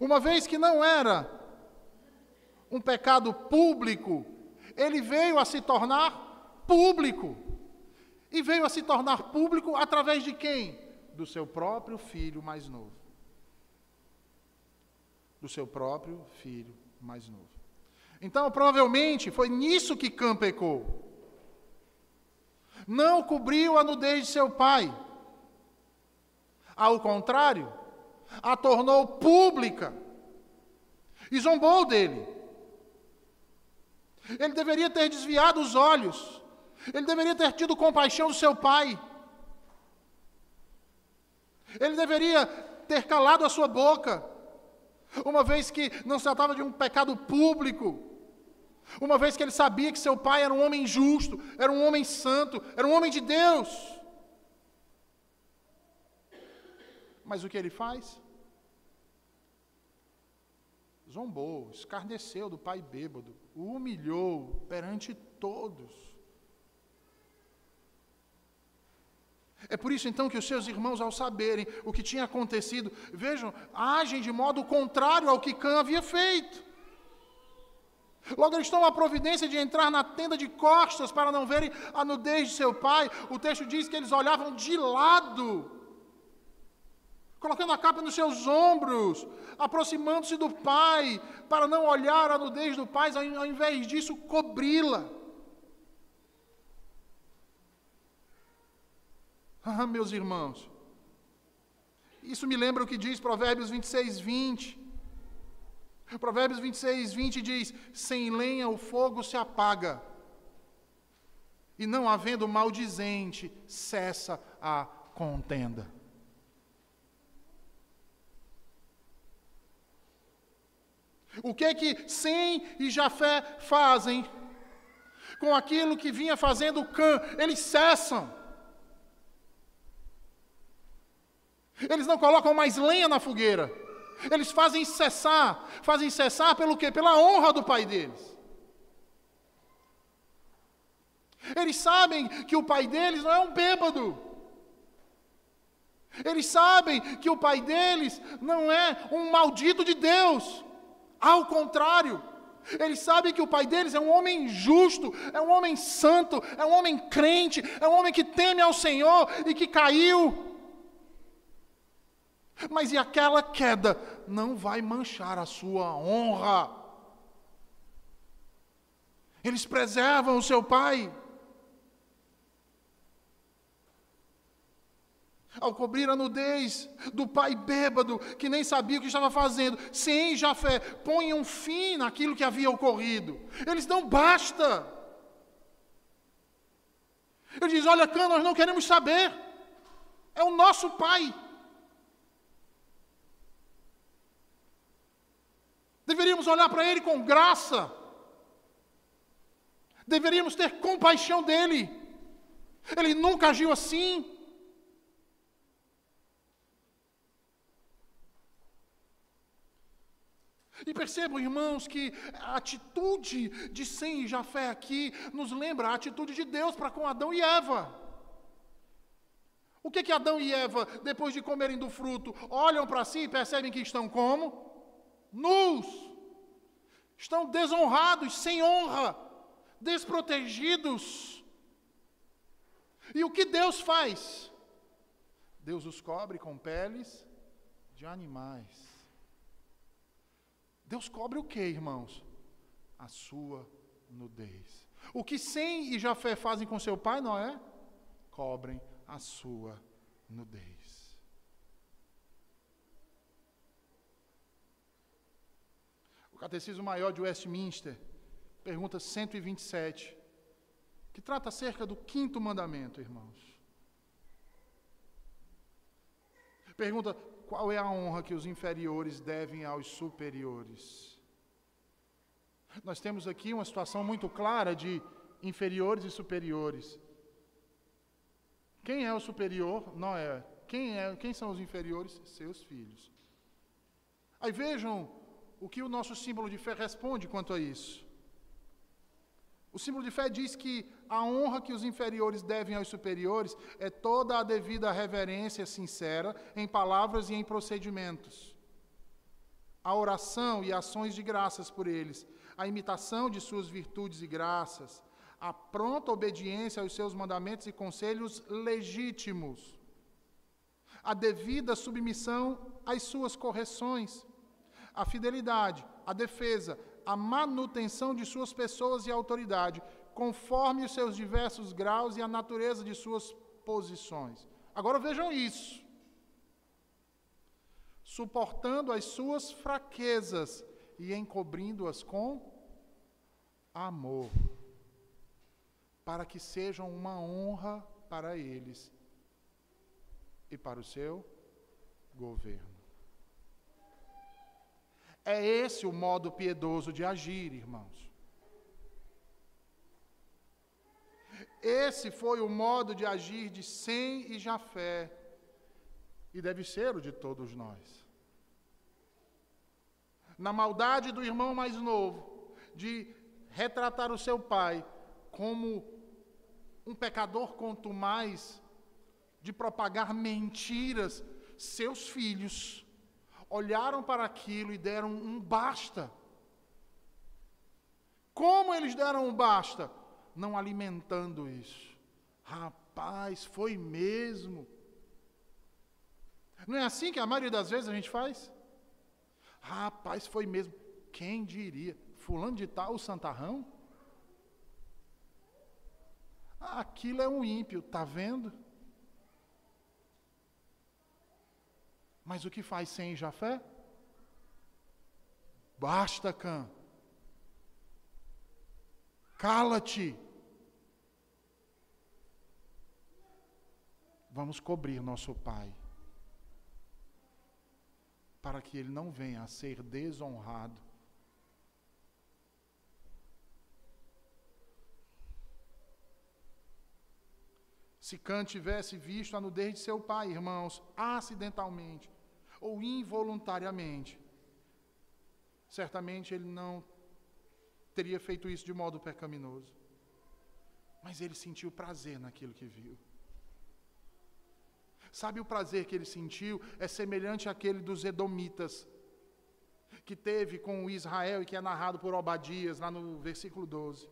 Uma vez que não era um pecado público, ele veio a se tornar público. E veio a se tornar público através de quem? Do seu próprio filho mais novo. Do seu próprio filho mais novo. Então, provavelmente, foi nisso que Cã pecou. Não cobriu a nudez de seu pai. Ao contrário, a tornou pública. E zombou dele. Ele deveria ter desviado os olhos. Ele deveria ter tido compaixão do seu pai. Ele deveria ter calado a sua boca, uma vez que não se tratava de um pecado público, uma vez que ele sabia que seu pai era um homem justo, era um homem santo, era um homem de Deus. Mas o que ele faz? Zombou, escarneceu do pai bêbado, o humilhou perante todos. É por isso então que os seus irmãos, ao saberem o que tinha acontecido, vejam, agem de modo contrário ao que Cã havia feito. Logo eles tomam a providência de entrar na tenda de costas para não verem a nudez de seu pai. O texto diz que eles olhavam de lado, colocando a capa nos seus ombros, aproximando-se do pai, para não olhar a nudez do pai, ao invés disso, cobri-la. Ah, meus irmãos, isso me lembra o que diz Provérbios 26, 20. Provérbios 26, 20 diz: sem lenha o fogo se apaga, e não havendo maldizente, cessa a contenda. O que é que Sem e Jafé fazem com aquilo que vinha fazendo Cã? Eles cessam. Eles não colocam mais lenha na fogueira. Eles fazem cessar pelo quê? Pela honra do pai deles. Eles sabem que o pai deles não é um bêbado. Eles sabem que o pai deles não é um maldito de Deus. Ao contrário, eles sabem que o pai deles é um homem justo, é um homem santo, é um homem crente, é um homem que teme ao Senhor e que caiu. Mas e aquela queda não vai manchar a sua honra. Eles preservam o seu pai. Ao cobrir a nudez do pai bêbado, que nem sabia o que estava fazendo, Sem e Jafé põem um fim naquilo que havia ocorrido. Eles não basta. Ele diz: olha, Cã, nós não queremos saber. É o nosso pai. Deveríamos olhar para ele com graça. Deveríamos ter compaixão dele. Ele nunca agiu assim. E percebam, irmãos, que a atitude de Sem e Jafé aqui nos lembra a atitude de Deus para com Adão e Eva. O que Adão e Eva, depois de comerem do fruto, olham para si e percebem que estão como? Nus. Estão desonrados, sem honra, desprotegidos. E o que Deus faz? Deus os cobre com peles de animais. Deus cobre o que, irmãos? A sua nudez. O que Sem e Jafé fazem com seu pai, Noé? Cobrem a sua nudez. O Catecismo Maior de Westminster, pergunta 127, que trata acerca do 5º mandamento, irmãos. Pergunta: qual é a honra que os inferiores devem aos superiores? Nós temos aqui uma situação muito clara de inferiores e superiores. Quem é o superior? Noé. Quem são os inferiores? Seus filhos. Aí vejam o que o nosso símbolo de fé responde quanto a isso. O símbolo de fé diz que a honra que os inferiores devem aos superiores é toda a devida reverência sincera em palavras e em procedimentos. A oração e ações de graças por eles, a imitação de suas virtudes e graças, a pronta obediência aos seus mandamentos e conselhos legítimos, a devida submissão às suas correções, a fidelidade, a defesa, a manutenção de suas pessoas e autoridade, conforme os seus diversos graus e a natureza de suas posições. Agora vejam isso. Suportando as suas fraquezas e encobrindo-as com amor, para que sejam uma honra para eles e para o seu governo. É esse o modo piedoso de agir, irmãos. Esse foi o modo de agir de Sem e Jafé, e deve ser o de todos nós. Na maldade do irmão mais novo, de retratar o seu pai como um pecador contumaz, de propagar mentiras, seus filhos olharam para aquilo e deram um basta. Como eles deram um basta? Não alimentando isso. Rapaz, foi mesmo. Não é assim que a maioria das vezes a gente faz? Rapaz, foi mesmo. Quem diria? Fulano de tal, o santarrão? Aquilo é um ímpio, tá vendo? Mas o que faz Sem e Jafé? Basta, Cã. Cala-te. Vamos cobrir nosso pai, para que ele não venha a ser desonrado. Se Cã tivesse visto a nudez de seu pai, irmãos, acidentalmente ou involuntariamente, certamente ele não teria feito isso de modo pecaminoso. Mas ele sentiu prazer naquilo que viu. Sabe, o prazer que ele sentiu é semelhante àquele dos edomitas, que teve com Israel e que é narrado por Obadias, lá no versículo 12.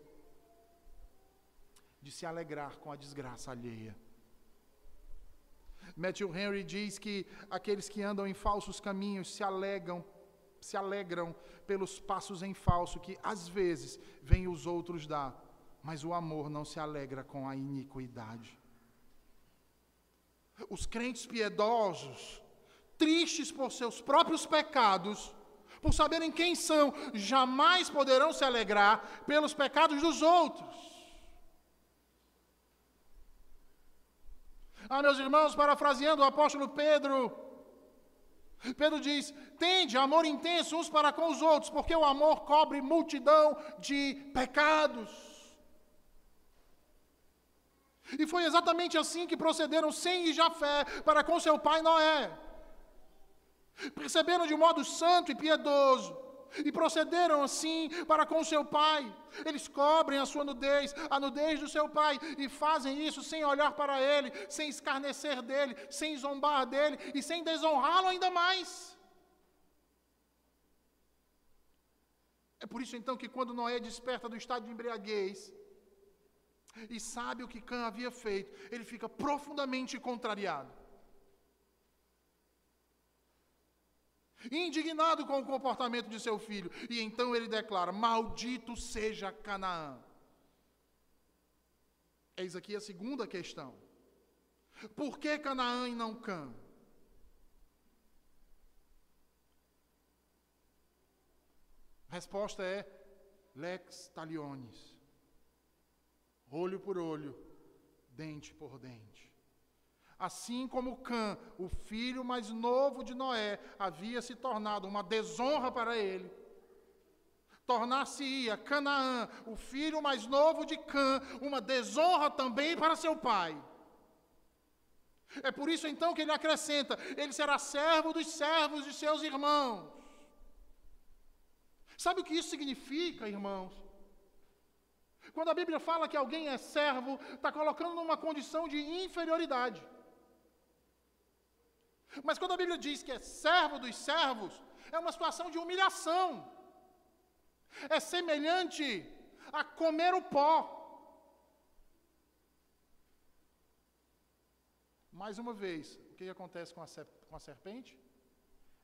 De se alegrar com a desgraça alheia. Matthew Henry diz que aqueles que andam em falsos caminhos se alegram pelos passos em falso que às vezes vêm os outros dar, mas o amor não se alegra com a iniquidade. Os crentes piedosos, tristes por seus próprios pecados, por saberem quem são, jamais poderão se alegrar pelos pecados dos outros. Meus irmãos, parafraseando o apóstolo Pedro diz: tende amor intenso uns para com os outros, porque o amor cobre multidão de pecados. E foi exatamente assim que procederam Sem e Jafé para com seu pai Noé. Perceberam de modo santo e piedoso, e procederam assim para com seu pai. Eles cobrem a sua nudez, a nudez do seu pai, e fazem isso sem olhar para ele, sem escarnecer dele, sem zombar dele e sem desonrá-lo ainda mais. É por isso então que quando Noé desperta do estado de embriaguez e sabe o que Cã havia feito, ele fica profundamente contrariado, indignado com o comportamento de seu filho, e então ele declara: maldito seja Canaã. Eis aqui a segunda questão: por que Canaã e não Cã? A resposta é lex talionis, olho por olho, dente por dente. Assim como Cã, o filho mais novo de Noé, havia se tornado uma desonra para ele, tornar-se-ia Canaã, o filho mais novo de Cã, uma desonra também para seu pai. É por isso então que ele acrescenta: ele será servo dos servos de seus irmãos. Sabe o que isso significa, irmãos? Quando a Bíblia fala que alguém é servo, está colocando numa condição de inferioridade. Mas quando a Bíblia diz que é servo dos servos, é uma situação de humilhação. É semelhante a comer o pó. Mais uma vez, o que acontece com a serpente?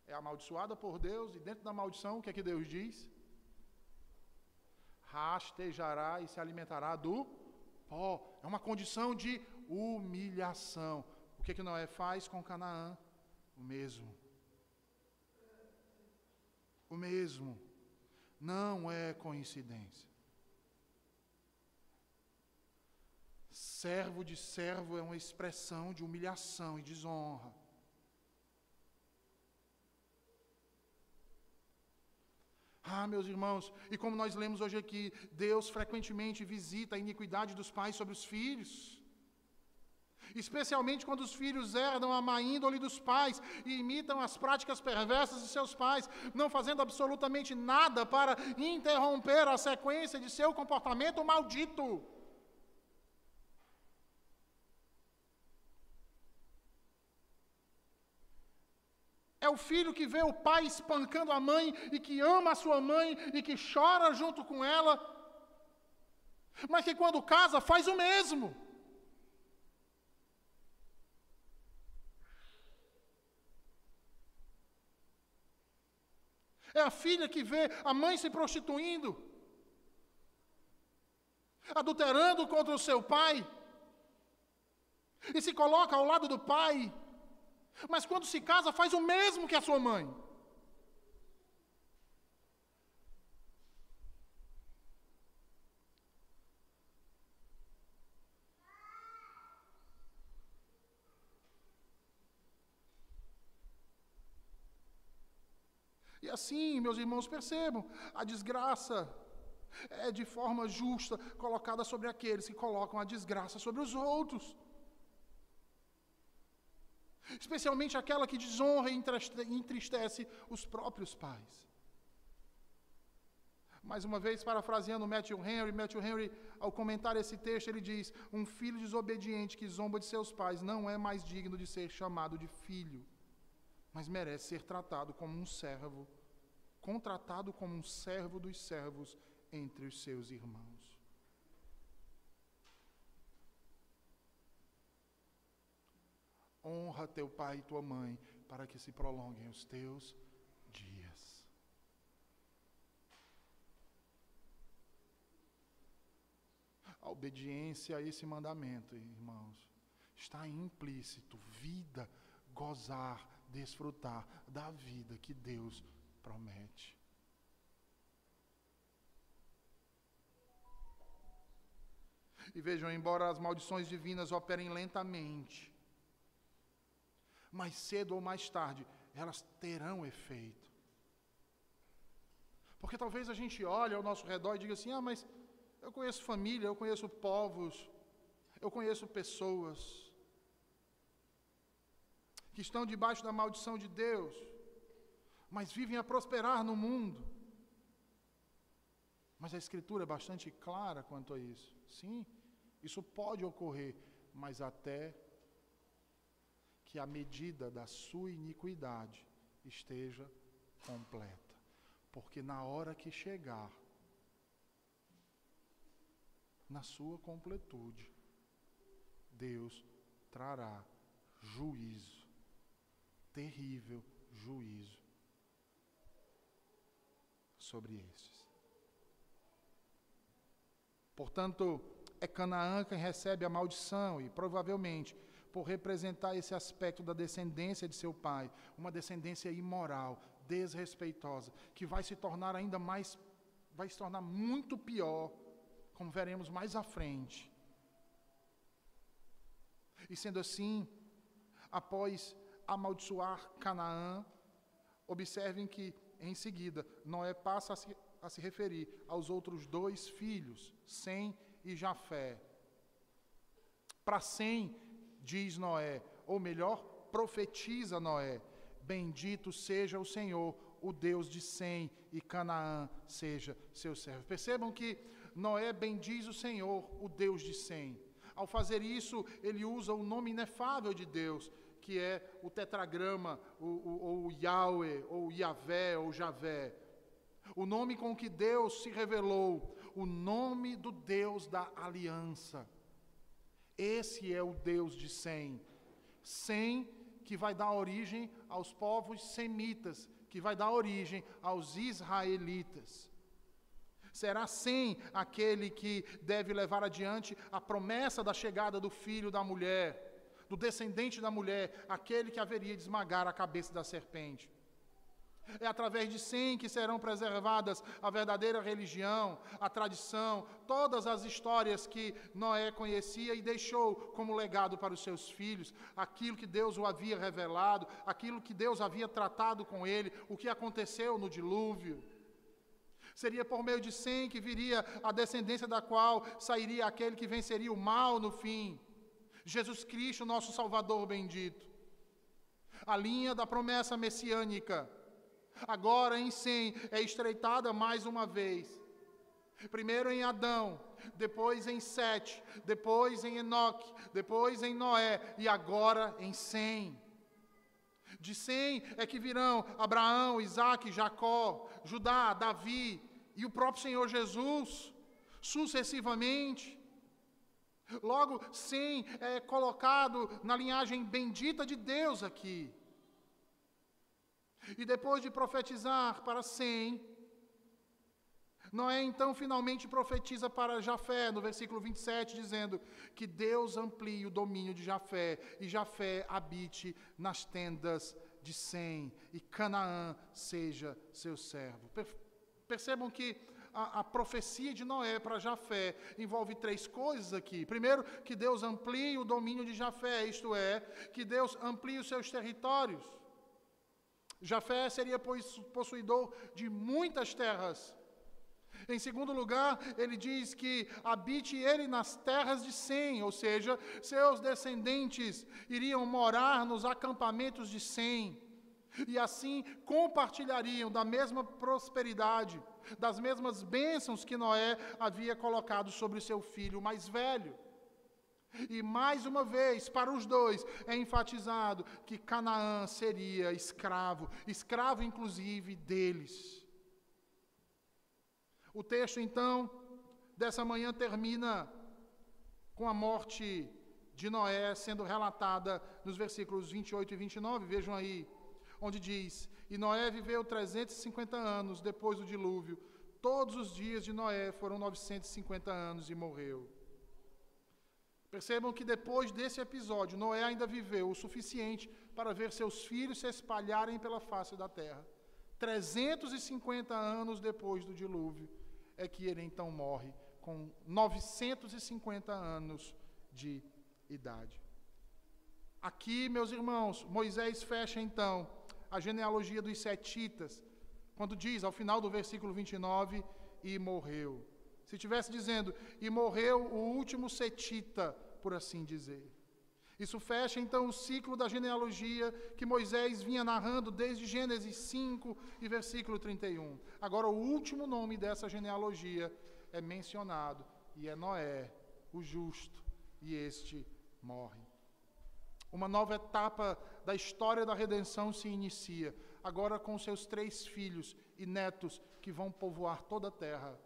É amaldiçoada por Deus, e dentro da maldição, o que é que Deus diz? Rastejará e se alimentará do pó. É uma condição de humilhação. O que é que Noé faz com Canaã? O mesmo. O mesmo. Não é coincidência. Servo de servo é uma expressão de humilhação e desonra. Meus irmãos, e como nós lemos hoje aqui, Deus frequentemente visita a iniquidade dos pais sobre os filhos. Especialmente quando os filhos herdam a má índole dos pais e imitam as práticas perversas de seus pais, não fazendo absolutamente nada para interromper a sequência de seu comportamento maldito. É o filho que vê o pai espancando a mãe e que ama a sua mãe e que chora junto com ela, mas que quando casa faz o mesmo. É a filha que vê a mãe se prostituindo, adulterando contra o seu pai, e se coloca ao lado do pai, mas quando se casa faz o mesmo que a sua mãe. E assim, meus irmãos, percebam, a desgraça é de forma justa colocada sobre aqueles que colocam a desgraça sobre os outros. Especialmente aquela que desonra e entristece os próprios pais. Mais uma vez, parafraseando Matthew Henry, ao comentar esse texto, ele diz: um filho desobediente que zomba de seus pais não é mais digno de ser chamado de filho, mas merece ser tratado como um servo, contratado como um servo dos servos entre os seus irmãos. Honra teu pai e tua mãe, para que se prolonguem os teus dias. A obediência a esse mandamento, irmãos, está implícito: vida, gozar, desfrutar da vida que Deus promete. E vejam, embora as maldições divinas operem lentamente, mais cedo ou mais tarde, elas terão efeito. Porque talvez a gente olhe ao nosso redor e diga assim: mas eu conheço família, eu conheço povos, eu conheço pessoas que estão debaixo da maldição de Deus, mas vivem a prosperar no mundo. Mas a Escritura é bastante clara quanto a isso. Sim, isso pode ocorrer, mas até que a medida da sua iniquidade esteja completa. Porque na hora que chegar, na sua completude, Deus trará juízo, terrível juízo sobre estes. Portanto, é Canaã quem recebe a maldição, e provavelmente, por representar esse aspecto da descendência de seu pai, uma descendência imoral, desrespeitosa, que vai se tornar ainda mais, vai se tornar muito pior, como veremos mais à frente. E sendo assim, após amaldiçoar Canaã, observem que, em seguida, Noé passa a se referir aos outros dois filhos, Sem e Jafé. Para Sem, diz Noé, ou melhor, profetiza Noé: bendito seja o Senhor, o Deus de Sem, e Canaã seja seu servo. Percebam que Noé bendiz o Senhor, o Deus de Sem. Ao fazer isso, ele usa o nome inefável de Deus, que é o tetragrama, ou Yahweh, ou Yavé, ou Javé. O nome com que Deus se revelou, o nome do Deus da aliança. Esse é o Deus de Sem. Sem, que vai dar origem aos povos semitas, que vai dar origem aos israelitas. Será Sem aquele que deve levar adiante a promessa da chegada do filho da mulher, do descendente da mulher, aquele que haveria de esmagar a cabeça da serpente. É através de Sem que serão preservadas a verdadeira religião, a tradição, todas as histórias que Noé conhecia e deixou como legado para os seus filhos, aquilo que Deus o havia revelado, aquilo que Deus havia tratado com ele, o que aconteceu no dilúvio. Seria por meio de Sem que viria a descendência da qual sairia aquele que venceria o mal no fim. Jesus Cristo, nosso Salvador bendito. A linha da promessa messiânica, agora em Sem, é estreitada mais uma vez. Primeiro em Adão, depois em Sete, depois em Enoque, depois em Noé e agora em Sem. De Sem é que virão Abraão, Isaque, Jacó, Judá, Davi e o próprio Senhor Jesus, sucessivamente. Logo, Sem é colocado na linhagem bendita de Deus aqui. E depois de profetizar para Sem, Noé então finalmente profetiza para Jafé, no versículo 27, dizendo que Deus amplie o domínio de Jafé, e Jafé habite nas tendas de Sem, e Canaã seja seu servo. Percebam que a profecia de Noé para Jafé envolve três coisas aqui. Primeiro, que Deus amplie o domínio de Jafé, isto é, que Deus amplie os seus territórios. Jafé seria possuidor de muitas terras. Em segundo lugar, ele diz que habite ele nas terras de Sem, ou seja, seus descendentes iriam morar nos acampamentos de Sem, e assim compartilhariam da mesma prosperidade, das mesmas bênçãos que Noé havia colocado sobre seu filho mais velho. E mais uma vez, para os dois, é enfatizado que Canaã seria escravo inclusive deles. O texto, então, dessa manhã termina com a morte de Noé sendo relatada nos versículos 28 e 29, vejam aí, onde diz: E Noé viveu 350 anos depois do dilúvio, todos os dias de Noé foram 950 anos e morreu. Percebam que depois desse episódio, Noé ainda viveu o suficiente para ver seus filhos se espalharem pela face da terra. 350 anos depois do dilúvio, é que ele então morre com 950 anos de idade. Aqui, meus irmãos, Moisés fecha então a genealogia dos setitas, quando diz, ao final do versículo 29, e morreu. Se estivesse dizendo, e morreu o último setita, por assim dizer. Isso fecha então o ciclo da genealogia que Moisés vinha narrando desde Gênesis 5 e versículo 31. Agora o último nome dessa genealogia é mencionado e é Noé, o justo, e este morre. Uma nova etapa da história da redenção se inicia, agora com seus 3 filhos e netos que vão povoar toda a terra.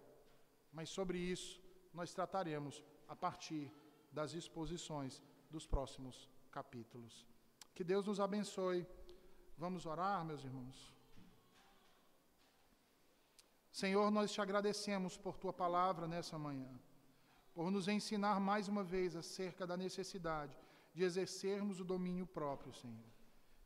Mas sobre isso nós trataremos a partir das exposições dos próximos capítulos. Que Deus nos abençoe. Vamos orar, meus irmãos. Senhor, nós te agradecemos por tua palavra nessa manhã, por nos ensinar mais uma vez acerca da necessidade de exercermos o domínio próprio, Senhor,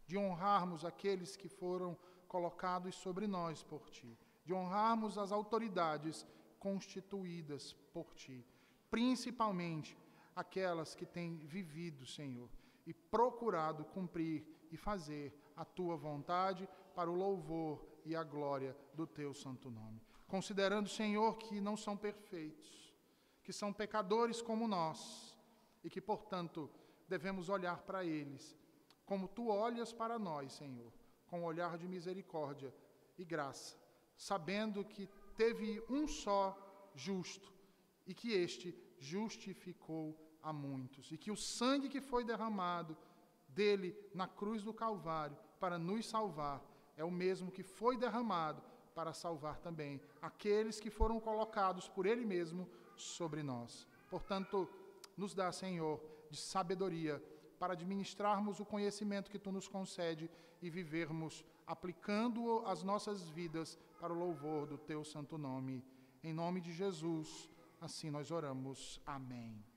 de honrarmos aqueles que foram colocados sobre nós por ti, de honrarmos as autoridades constituídas por ti, principalmente aquelas que têm vivido, Senhor, e procurado cumprir e fazer a tua vontade para o louvor e a glória do teu santo nome. Considerando, Senhor, que não são perfeitos, que são pecadores como nós, e que, portanto, devemos olhar para eles como tu olhas para nós, Senhor, com um olhar de misericórdia e graça, sabendo que teve um só justo, e que este justificou a muitos, e que o sangue que foi derramado dele na cruz do Calvário para nos salvar é o mesmo que foi derramado para salvar também aqueles que foram colocados por ele mesmo sobre nós. Portanto, nos dá, Senhor, de sabedoria para administrarmos o conhecimento que tu nos concede e vivermos aplicando-o às nossas vidas para o louvor do teu santo nome. Em nome de Jesus, assim nós oramos. Amém.